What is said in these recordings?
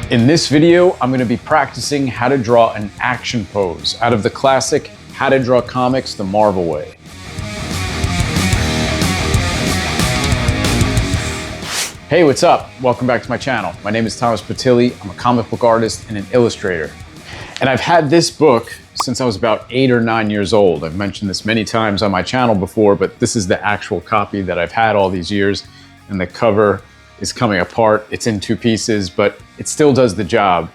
In this video, I'm going to be practicing how to draw an action pose out of the classic How to Draw Comics the Marvel Way. Hey, what's up? Welcome back to my channel. My name is Thomas Patilli. I'm a comic book artist and an illustrator. And I've had this book since I was about 8 or 9 years old. I've mentioned this many times on my channel before, but this is the actual copy that I've had all these years, and the cover is coming apart. It's in 2 pieces, but it still does the job.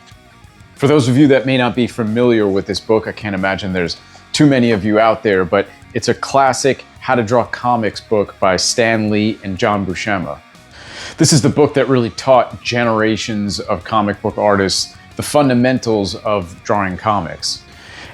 For those of you that may not be familiar with this book, I can't imagine there's too many of you out there, but it's a classic How to Draw Comics book by Stan Lee and John Buscema. This is the book that really taught generations of comic book artists the fundamentals of drawing comics.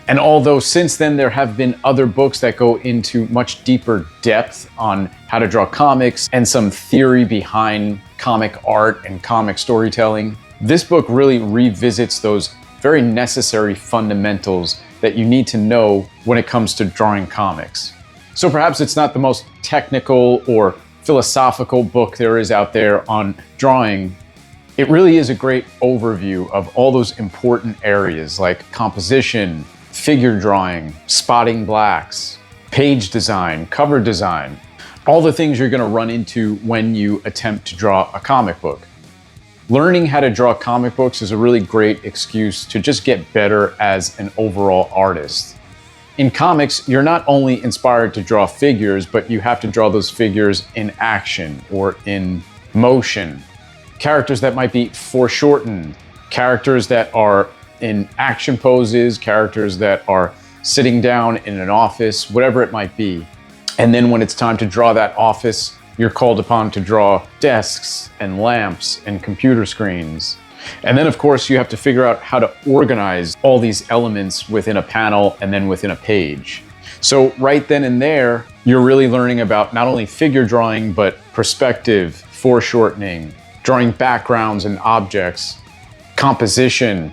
And although since then there have been other books that go into much deeper depth on how to draw comics and some theory behind comic art and comic storytelling, this book really revisits those very necessary fundamentals that you need to know when it comes to drawing comics. So perhaps it's not the most technical or philosophical book there is out there on drawing. It really is a great overview of all those important areas like composition, figure drawing, spotting blacks, page design, cover design, all the things you're going to run into when you attempt to draw a comic book. Learning how to draw comic books is a really great excuse to just get better as an overall artist. In comics, you're not only inspired to draw figures, but you have to draw those figures in action or in motion. Characters that might be foreshortened, characters that are in action poses, characters that are sitting down in an office, whatever it might be. And then when it's time to draw that office, you're called upon to draw desks and lamps and computer screens. And then of course you have to figure out how to organize all these elements within a panel and then within a page. So right then and there, you're really learning about not only figure drawing, but perspective, foreshortening, drawing backgrounds and objects, composition,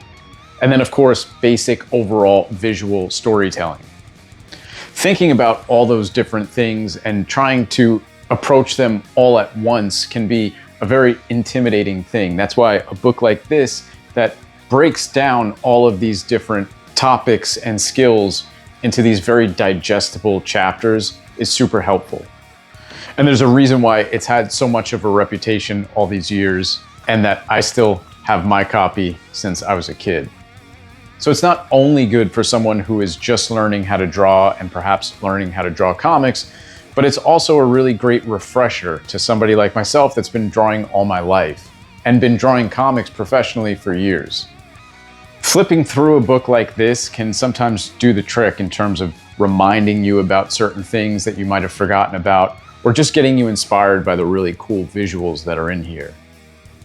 and then of course, basic overall visual storytelling. Thinking about all those different things and trying to approach them all at once can be a very intimidating thing. That's why a book like this that breaks down all of these different topics and skills into these very digestible chapters is super helpful. And there's a reason why it's had so much of a reputation all these years, and that I still have my copy since I was a kid. So it's not only good for someone who is just learning how to draw and perhaps learning how to draw comics, but it's also a really great refresher to somebody like myself that's been drawing all my life and been drawing comics professionally for years. Flipping through a book like this can sometimes do the trick in terms of reminding you about certain things that you might have forgotten about, or just getting you inspired by the really cool visuals that are in here.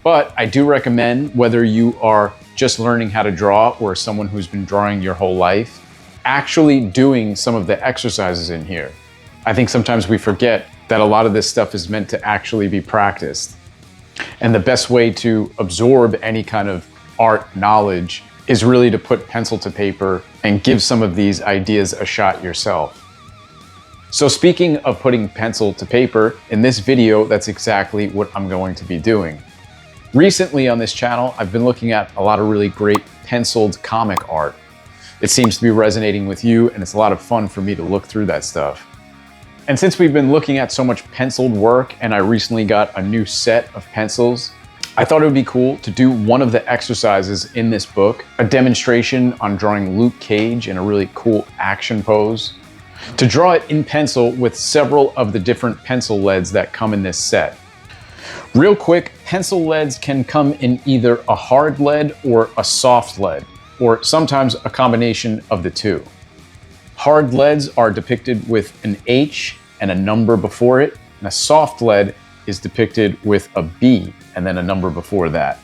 But I do recommend, whether you are just learning how to draw or someone who's been drawing your whole life, actually doing some of the exercises in here. I think sometimes we forget that a lot of this stuff is meant to actually be practiced. And the best way to absorb any kind of art knowledge is really to put pencil to paper and give some of these ideas a shot yourself. So speaking of putting pencil to paper, in this video, that's exactly what I'm going to be doing. Recently on this channel, I've been looking at a lot of really great penciled comic art. It seems to be resonating with you, and it's a lot of fun for me to look through that stuff. And since we've been looking at so much penciled work, and I recently got a new set of pencils, I thought it would be cool to do one of the exercises in this book, a demonstration on drawing Luke Cage in a really cool action pose, to draw it in pencil with several of the different pencil leads that come in this set. Real quick, pencil leads can come in either a hard lead or a soft lead, or sometimes a combination of the two. Hard leads are depicted with an H and a number before it, and a soft lead is depicted with a B and then a number before that.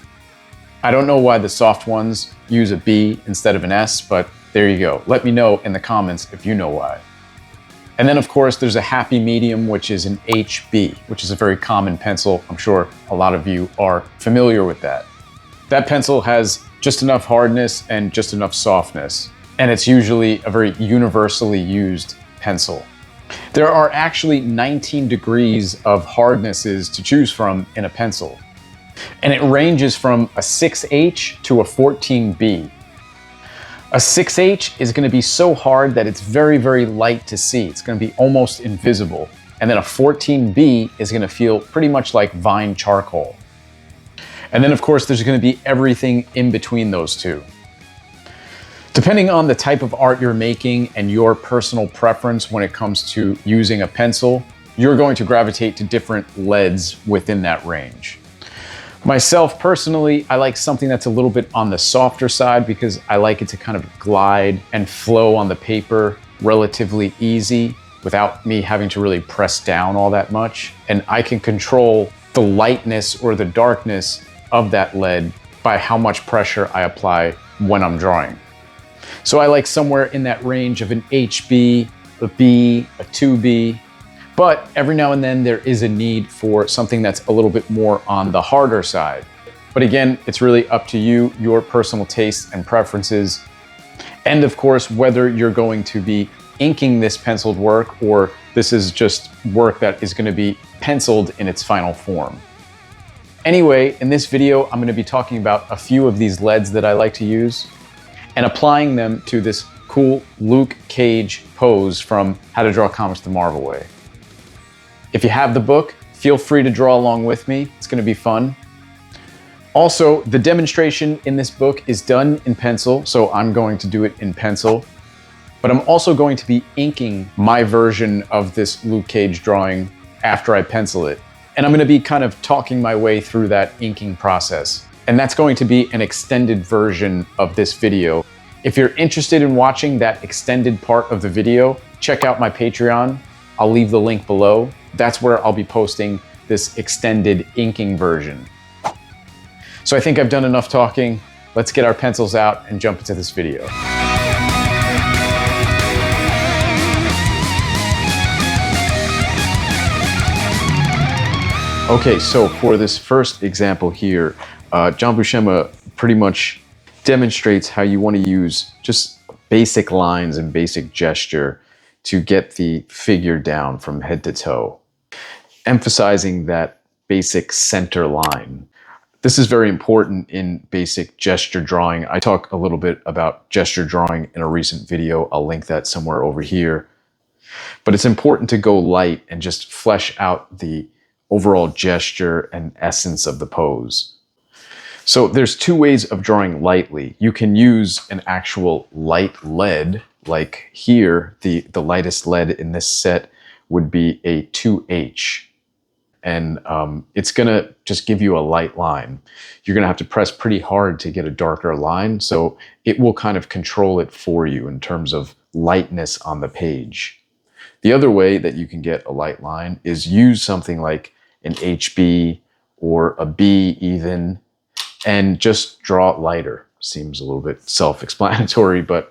I don't know why the soft ones use a B instead of an S, but there you go. Let me know in the comments if you know why. And then of course there's a happy medium, which is an HB, which is a very common pencil. I'm sure a lot of you are familiar with that. That pencil has just enough hardness and just enough softness, and it's usually a very universally used pencil. There are actually 19 degrees of hardnesses to choose from in a pencil. And it ranges from a 6H to a 14B. A 6H is going to be so hard that it's very, very light to see. It's going to be almost invisible. And then a 14B is going to feel pretty much like Vine charcoal. And then of course there's going to be everything in between those two. Depending on the type of art you're making and your personal preference when it comes to using a pencil, you're going to gravitate to different leads within that range. Myself personally, I like something that's a little bit on the softer side because I like it to kind of glide and flow on the paper relatively easy without me having to really press down all that much. And I can control the lightness or the darkness of that lead by how much pressure I apply when I'm drawing. So I like somewhere in that range of an HB, a B, a 2B, but every now and then there is a need for something that's a little bit more on the harder side. But again, it's really up to you, your personal tastes and preferences. And of course, whether you're going to be inking this penciled work or this is just work that is going to be penciled in its final form. Anyway, in this video, I'm going to be talking about a few of these leads that I like to use and applying them to this cool Luke Cage pose from How to Draw Comics the Marvel Way. If you have the book, feel free to draw along with me. It's going to be fun. Also, the demonstration in this book is done in pencil, so I'm going to do it in pencil. But I'm also going to be inking my version of this Luke Cage drawing after I pencil it. And I'm going to be kind of talking my way through that inking process. And that's going to be an extended version of this video. If you're interested in watching that extended part of the video, check out my Patreon. I'll leave the link below. That's where I'll be posting this extended inking version. So I think I've done enough talking. Let's get our pencils out and jump into this video. Okay, so for this first example here, John Buscema pretty much demonstrates how you want to use just basic lines and basic gesture to get the figure down from head to toe, emphasizing that basic center line. This is very important in basic gesture drawing. I talk a little bit about gesture drawing in a recent video. I'll link that somewhere over here. But it's important to go light and just flesh out the overall gesture and essence of the pose. So there's two ways of drawing lightly. You can use an actual light lead, like here, the lightest lead in this set would be a 2H. And it's gonna just give you a light line. You're gonna have to press pretty hard to get a darker line, so it will kind of control it for you in terms of lightness on the page. The other way that you can get a light line is use something like an HB or a B even, and just draw it lighter. Seems a little bit self-explanatory, but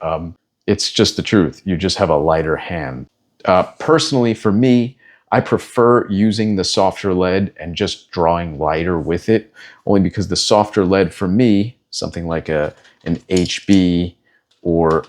it's just the truth. You just have a lighter hand. Personally, for me, I prefer using the softer lead and just drawing lighter with it, only because the softer lead for me, something like an HB or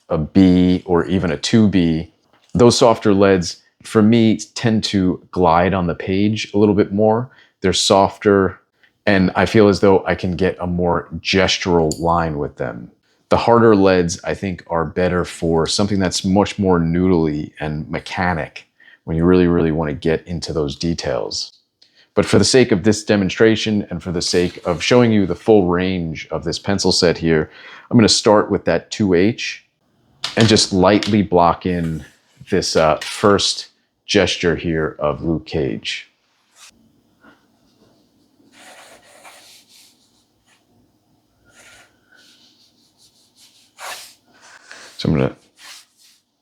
a B or even a 2B, those softer leads for me tend to glide on the page a little bit more. They're softer, and I feel as though I can get a more gestural line with them. The harder leads, I think, are better for something that's much more noodly and mechanic when you really, really want to get into those details. But for the sake of this demonstration and for the sake of showing you the full range of this pencil set here, I'm going to start with that 2H and just lightly block in this first gesture here of Luke Cage. So I'm going to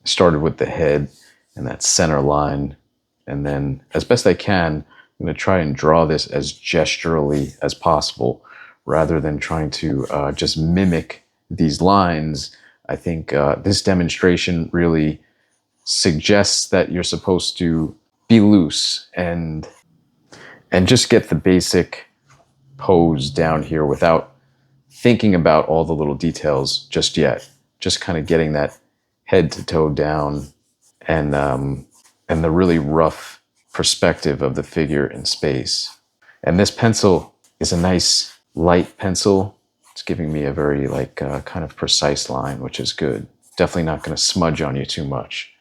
start with the head and that center line, and then as best I can, I'm going to try and draw this as gesturally as possible rather than trying to just mimic these lines. I think this demonstration really suggests that you're supposed to be loose and just get the basic pose down here without thinking about all the little details just yet. Just kind of getting that head to toe down and the really rough perspective of the figure in space. And this pencil is a nice light pencil. It's giving me a very kind of precise line, which is good. Definitely not going to smudge on you too much.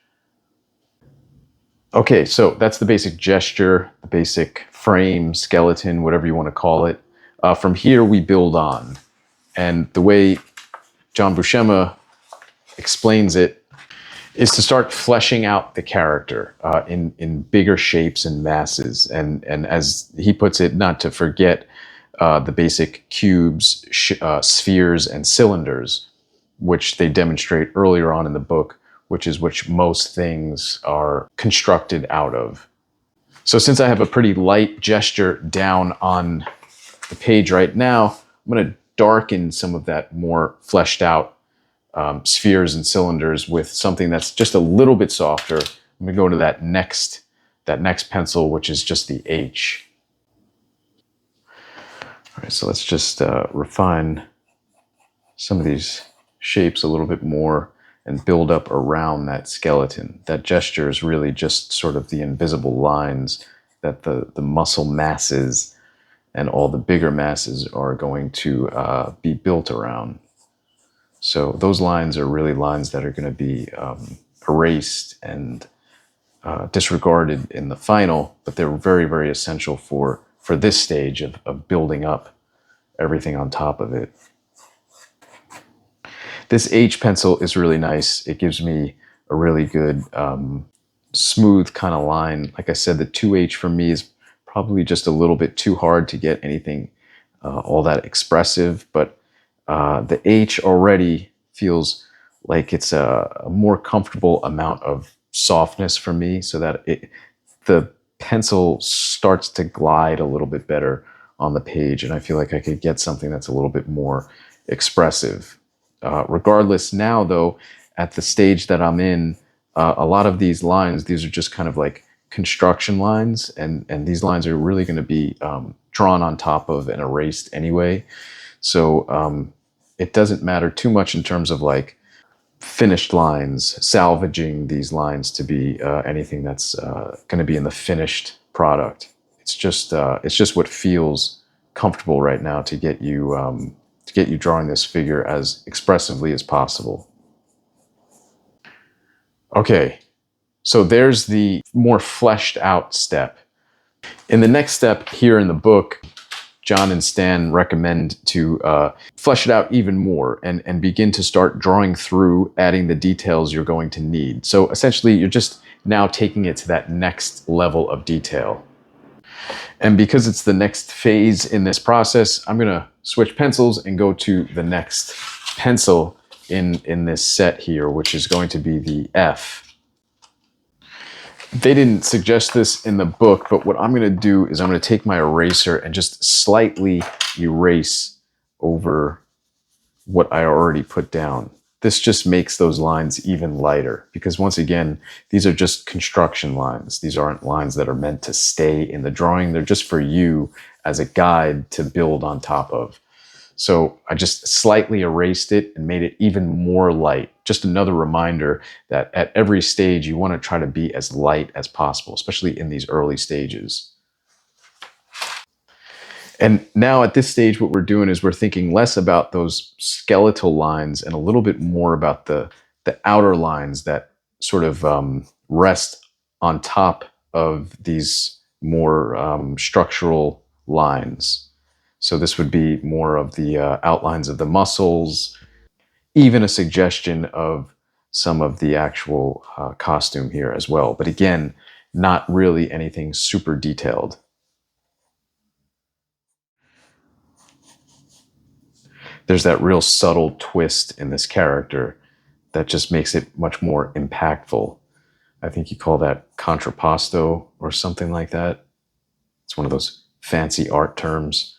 Okay, so that's the basic gesture, the basic frame, skeleton, whatever you want to call it. From here, we build on. And the way John Buscema explains it is to start fleshing out the character in bigger shapes and masses. And as he puts it, not to forget the basic cubes, spheres, and cylinders, which they demonstrate earlier on in the book, which is which most things are constructed out of. So since I have a pretty light gesture down on the page right now, I'm going to darken some of that more fleshed out spheres and cylinders with something that's just a little bit softer. I'm going to go to that next pencil, which is just the H. All right, so let's just refine some of these shapes a little bit more and build up around that skeleton. That gesture is really just sort of the invisible lines that the muscle masses and all the bigger masses are going to be built around. So those lines are really lines that are going to be erased and disregarded in the final, but they're very, very essential for this stage of building up everything on top of it. This H pencil is really nice. It gives me a really good smooth kind of line. Like I said, the 2H for me is probably just a little bit too hard to get anything all that expressive, but the H already feels like it's a more comfortable amount of softness for me, so that the pencil starts to glide a little bit better on the page, and I feel like I could get something that's a little bit more expressive. Regardless, now though, at the stage that I'm in, a lot of these lines, these are just kind of like construction lines, and these lines are really going to be drawn on top of and erased anyway. So it doesn't matter too much in terms of like finished lines, salvaging these lines to be anything that's going to be in the finished product. It's just what feels comfortable right now to get you drawing this figure as expressively as possible. Okay, so there's the more fleshed out step. In the next step here in the book, John and Stan recommend to flesh it out even more and begin to start drawing through, adding the details you're going to need. So essentially, you're just now taking it to that next level of detail. And because it's the next phase in this process, I'm going to switch pencils and go to the next pencil in this set here, which is going to be the F. They didn't suggest this in the book, but what I'm going to do is I'm going to take my eraser and just slightly erase over what I already put down. This just makes those lines even lighter, because once again, these are just construction lines. These aren't lines that are meant to stay in the drawing. They're just for you as a guide to build on top of. So I just slightly erased it and made it even more light. Just another reminder that at every stage, you want to try to be as light as possible, especially in these early stages. And now at this stage, what we're doing is we're thinking less about those skeletal lines and a little bit more about the outer lines that sort of rest on top of these more structural lines. So this would be more of the outlines of the muscles, even a suggestion of some of the actual costume here as well. But again, not really anything super detailed. There's that real subtle twist in this character that just makes it much more impactful. I think you call that contrapposto or something like that. It's one of those fancy art terms,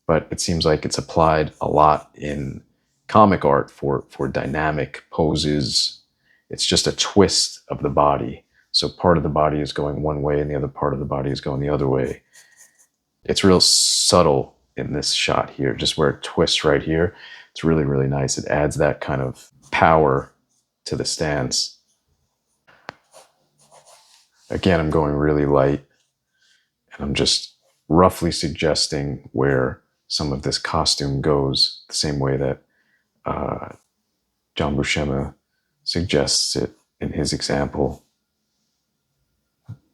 but it seems like it's applied a lot in comic art for dynamic poses. It's just a twist of the body. So part of the body is going one way and the other part of the body is going the other way. It's real subtle in this shot here, just where it twists right here. It's really, really nice. It adds that kind of power to the stance. Again, I'm going really light, and I'm just roughly suggesting where some of this costume goes, the same way that John Buscema suggests it in his example.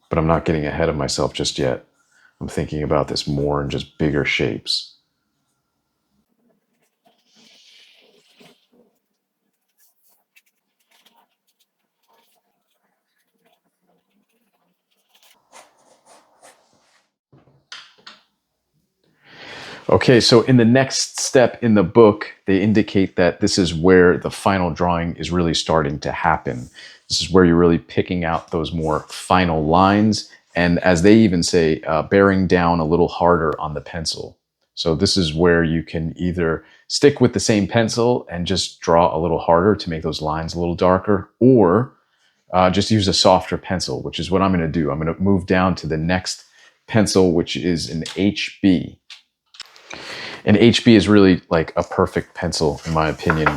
But I'm not getting ahead of myself just yet. I'm thinking about this more in just bigger shapes. Okay, so in the next step in the book, they indicate that this is where the final drawing is really starting to happen. This is where you're really picking out those more final lines, and as they even say, bearing down a little harder on the pencil. So this is where you can either stick with the same pencil and just draw a little harder to make those lines a little darker, or just use a softer pencil, which is what I'm going to do. I'm going to move down to the next pencil, which is an HB. And HB is really like a perfect pencil, in my opinion.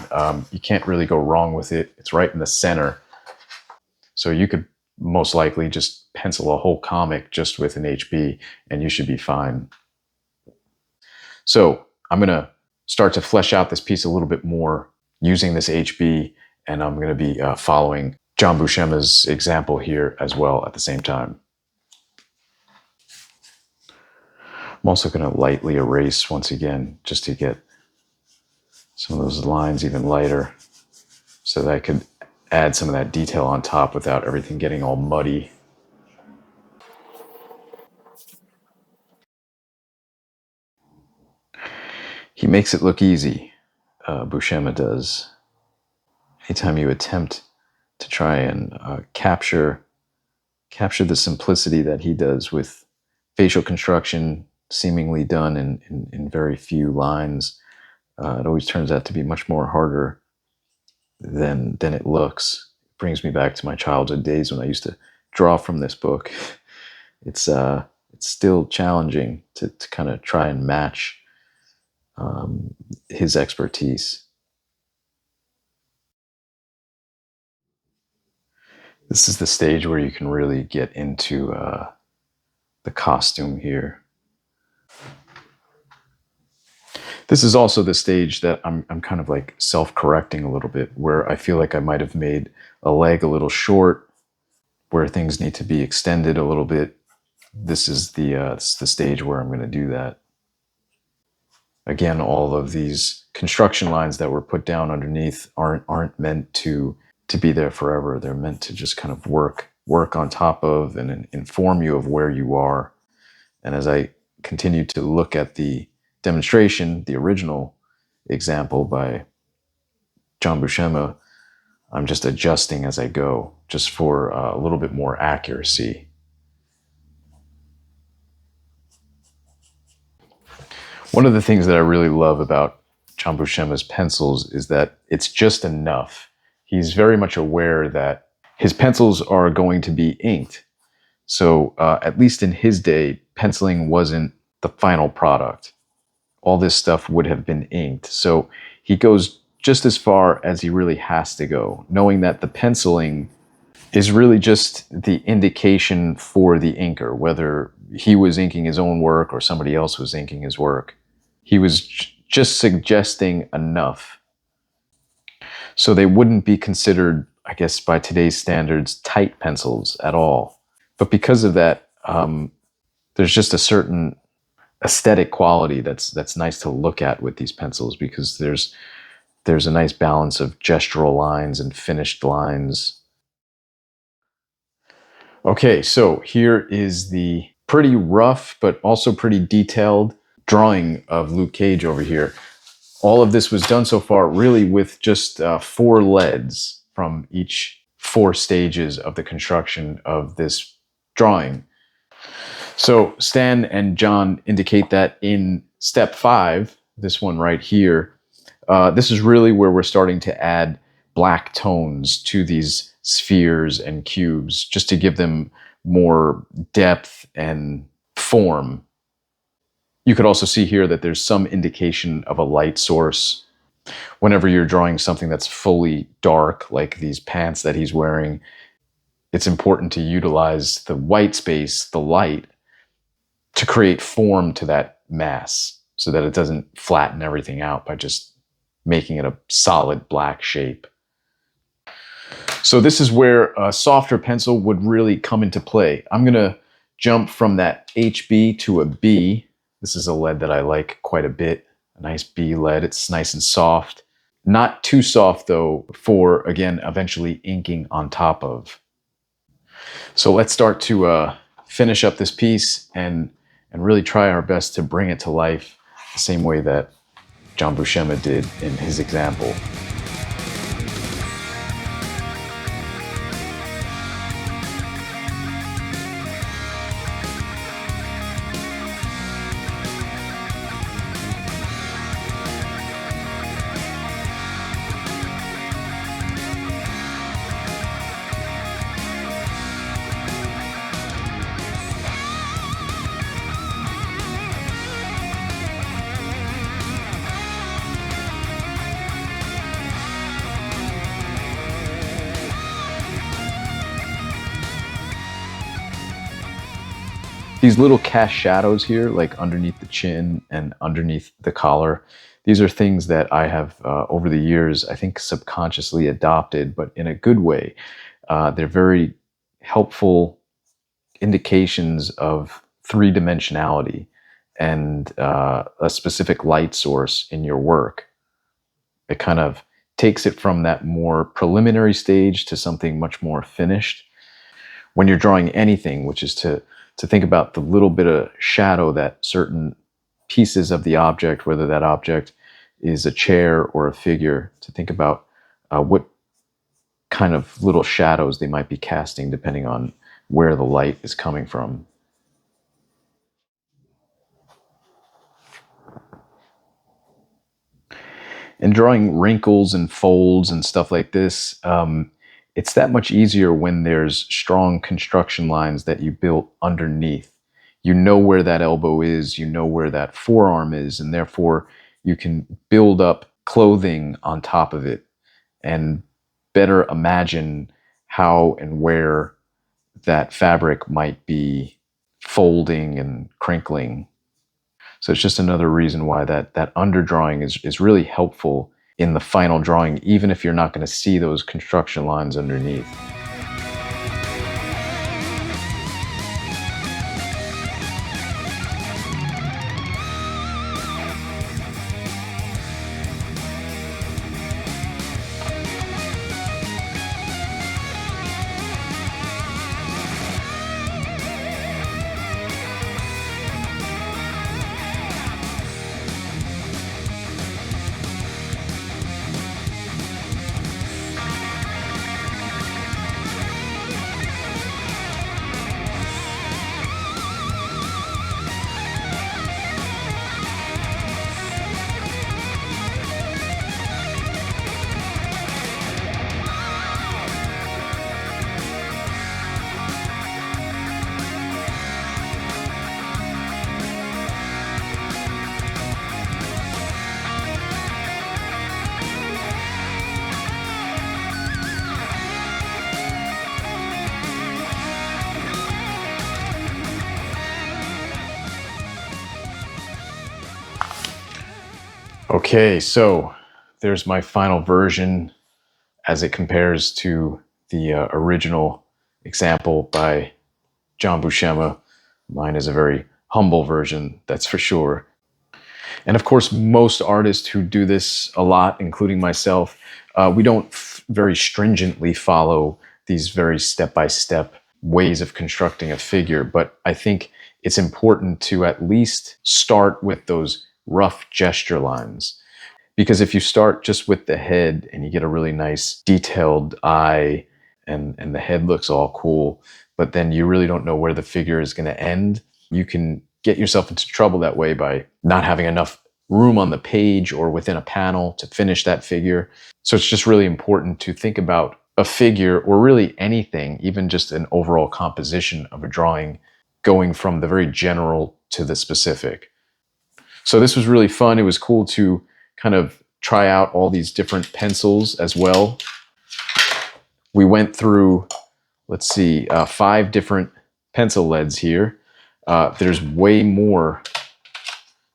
You can't really go wrong with it. It's right in the center. So you could most likely just pencil a whole comic just with an HB and you should be fine. So I'm going to start to flesh out this piece a little bit more using this HB, and I'm going to be following John Buscema's example here as well at the same time. I'm also going to lightly erase once again, just to get some of those lines even lighter, so that I could add some of that detail on top without everything getting all muddy. He makes it look easy, Buscema does. Anytime you attempt to try and capture the simplicity that he does with facial construction seemingly done in very few lines, it always turns out to be much more harder than it looks. It brings me back to my childhood days when I used to draw from this book. It's still challenging to kind of try and match his expertise. This is the stage where you can really get into the costume here. This is also the stage that I'm kind of like self-correcting a little bit, where I feel like I might have made a leg a little short, where things need to be extended a little bit. This is the stage where I'm going to do that. Again, all of these construction lines that were put down underneath aren't meant to be there forever. They're meant to just kind of work on top of and inform you of where you are. And as I continue to look at the demonstration, the original example by John Buscema, I'm just adjusting as I go, just for a little bit more accuracy. One of the things that I really love about John Buscema's pencils is that it's just enough. He's very much aware that his pencils are going to be inked. So at least in his day, penciling wasn't the final product. All this stuff would have been inked. So he goes just as far as he really has to go, knowing that the penciling is really just the indication for the inker, whether he was inking his own work or somebody else was inking his work. He was just suggesting enough. So they wouldn't be considered, I guess, by today's standards, tight pencils at all. But because of that, there's just a certain aesthetic quality that's nice to look at with these pencils, because there's a nice balance of gestural lines and finished lines. Okay, so here is the pretty rough but also pretty detailed drawing of Luke Cage over here. All of this was done so far really with just 4 leads from each 4 stages of the construction of this drawing. So Stan and John indicate that in step 5, this one right here, this is really where we're starting to add black tones to these spheres and cubes, just to give them more depth and form. You could also see here that there's some indication of a light source. Whenever you're drawing something that's fully dark, like these pants that he's wearing, it's important to utilize the white space, the light, to create form to that mass so that it doesn't flatten everything out by just making it a solid black shape. So this is where a softer pencil would really come into play. I'm going to jump from that HB to a B. This is a lead that I like quite a bit. A nice B lead. It's nice and soft. Not too soft though for, again, eventually inking on top of. So let's start to finish up this piece and really try our best to bring it to life the same way that John Buscema did in his example. These little cast shadows here, like underneath the chin and underneath the collar, these are things that I have, over the years, I think subconsciously adopted, but in a good way. They're very helpful indications of three-dimensionality and a specific light source in your work. It kind of takes it from that more preliminary stage to something much more finished. When you're drawing anything, which is to think about the little bit of shadow that certain pieces of the object, whether that object is a chair or a figure, to think about what kind of little shadows they might be casting depending on where the light is coming from. And drawing wrinkles and folds and stuff like this, it's that much easier when there's strong construction lines that you built underneath. You know where that elbow is, you know where that forearm is, and therefore you can build up clothing on top of it and better imagine how and where that fabric might be folding and crinkling. So it's just another reason why that underdrawing is really helpful in the final drawing, even if you're not going to see those construction lines underneath. Okay, so there's my final version as it compares to the original example by John Buscema. Mine is a very humble version, that's for sure. And of course, most artists who do this a lot, including myself, we don't very stringently follow these very step-by-step ways of constructing a figure, but I think it's important to at least start with those rough gesture lines. Because if you start just with the head and you get a really nice detailed eye and the head looks all cool, but then you really don't know where the figure is going to end, you can get yourself into trouble that way by not having enough room on the page or within a panel to finish that figure. So it's just really important to think about a figure, or really anything, even just an overall composition of a drawing, going from the very general to the specific. So this was really fun. It was cool to kind of try out all these different pencils as well. We went through, let's see, 5 different pencil leads here. there's way more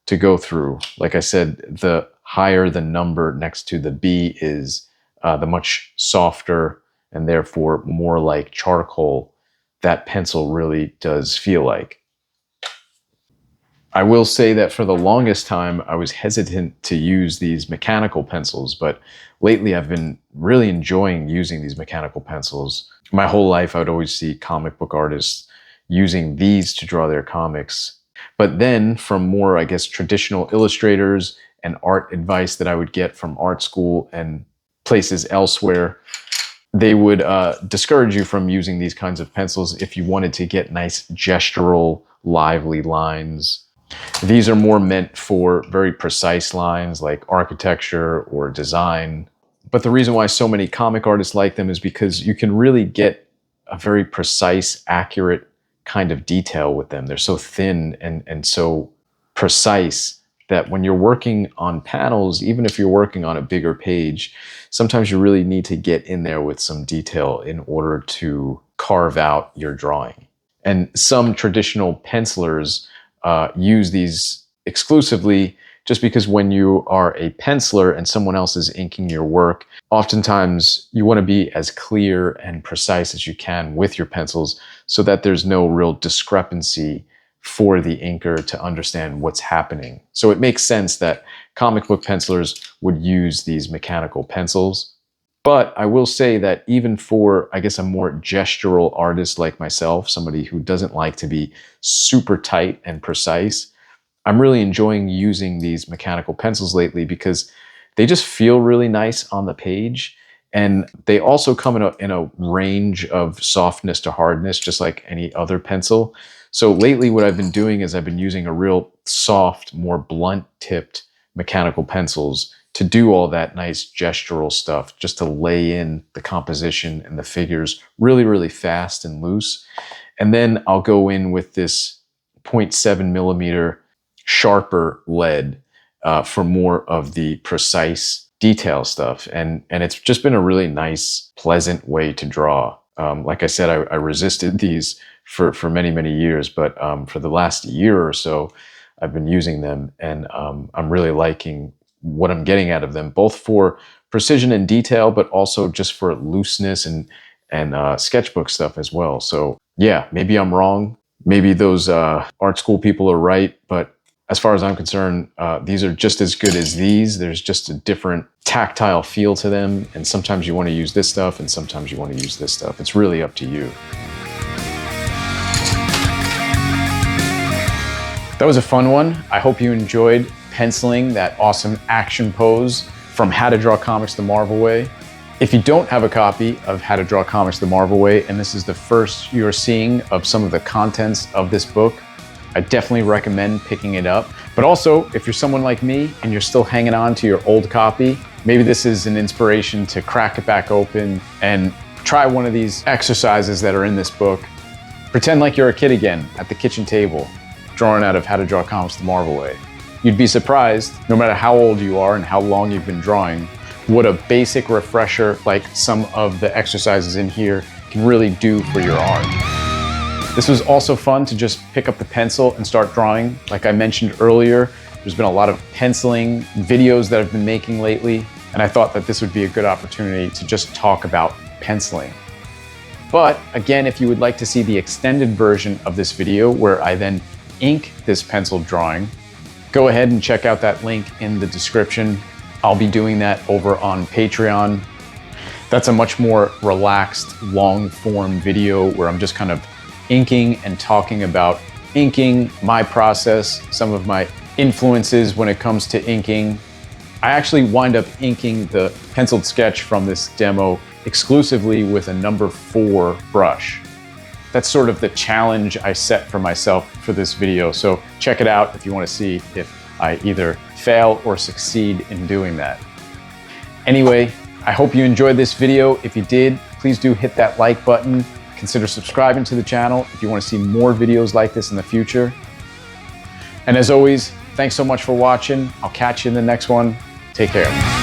to go through. Like I said, the higher the number next to the B is, the much softer and therefore more like charcoal that pencil really does feel like. I will say that for the longest time, I was hesitant to use these mechanical pencils, but lately I've been really enjoying using these mechanical pencils. My whole life, I would always see comic book artists using these to draw their comics. But then from more, I guess, traditional illustrators and art advice that I would get from art school and places elsewhere, they would discourage you from using these kinds of pencils if you wanted to get nice gestural, lively lines. These are more meant for very precise lines like architecture or design. But the reason why so many comic artists like them is because you can really get a very precise, accurate kind of detail with them. They're so thin and so precise that when you're working on panels, even if you're working on a bigger page, sometimes you really need to get in there with some detail in order to carve out your drawing. And some traditional pencilers use these exclusively just because when you are a penciler and someone else is inking your work, oftentimes you want to be as clear and precise as you can with your pencils so that there's no real discrepancy for the inker to understand what's happening. So it makes sense that comic book pencilers would use these mechanical pencils. But I will say that even for, I guess, a more gestural artist like myself, somebody who doesn't like to be super tight and precise, I'm really enjoying using these mechanical pencils lately because they just feel really nice on the page. And they also come in a range of softness to hardness, just like any other pencil. So lately what I've been doing is I've been using a real soft, more blunt tipped mechanical pencils to do all that nice gestural stuff, just to lay in the composition and the figures really, really fast and loose. And then I'll go in with this 0.7 millimeter sharper lead for more of the precise detail stuff. And it's just been a really nice, pleasant way to draw. Like I said, I resisted these for many, many years, but for the last year or so, I've been using them, and I'm really liking what I'm getting out of them, both for precision and detail, but also just for looseness and sketchbook stuff as well. So yeah, maybe I'm wrong. Maybe those art school people are right, but as far as I'm concerned, these are just as good as these. There's just a different tactile feel to them, and sometimes you want to use this stuff, and sometimes you want to use this stuff. It's really up to you. That was a fun one. I hope you enjoyed penciling that awesome action pose from How to Draw Comics the Marvel Way. If you don't have a copy of How to Draw Comics the Marvel Way, and this is the first you're seeing of some of the contents of this book, I definitely recommend picking it up. But also, if you're someone like me and you're still hanging on to your old copy, maybe this is an inspiration to crack it back open and try one of these exercises that are in this book. Pretend like you're a kid again at the kitchen table, drawing out of How to Draw Comics the Marvel Way. You'd be surprised, no matter how old you are and how long you've been drawing, what a basic refresher like some of the exercises in here can really do for your art. This was also fun to just pick up the pencil and start drawing. Like I mentioned earlier, there's been a lot of penciling videos that I've been making lately, and I thought that this would be a good opportunity to just talk about penciling. But again, if you would like to see the extended version of this video where I then ink this pencil drawing, go ahead and check out that link in the description. I'll be doing that over on Patreon. That's a much more relaxed, long form video where I'm just kind of inking and talking about inking, my process, some of my influences when it comes to inking. I actually wind up inking the penciled sketch from this demo exclusively with a number 4 brush. That's sort of the challenge I set for myself for this video. So check it out if you want to see if I either fail or succeed in doing that. Anyway, I hope you enjoyed this video. If you did, please do hit that like button. Consider subscribing to the channel if you want to see more videos like this in the future. And as always, thanks so much for watching. I'll catch you in the next one. Take care.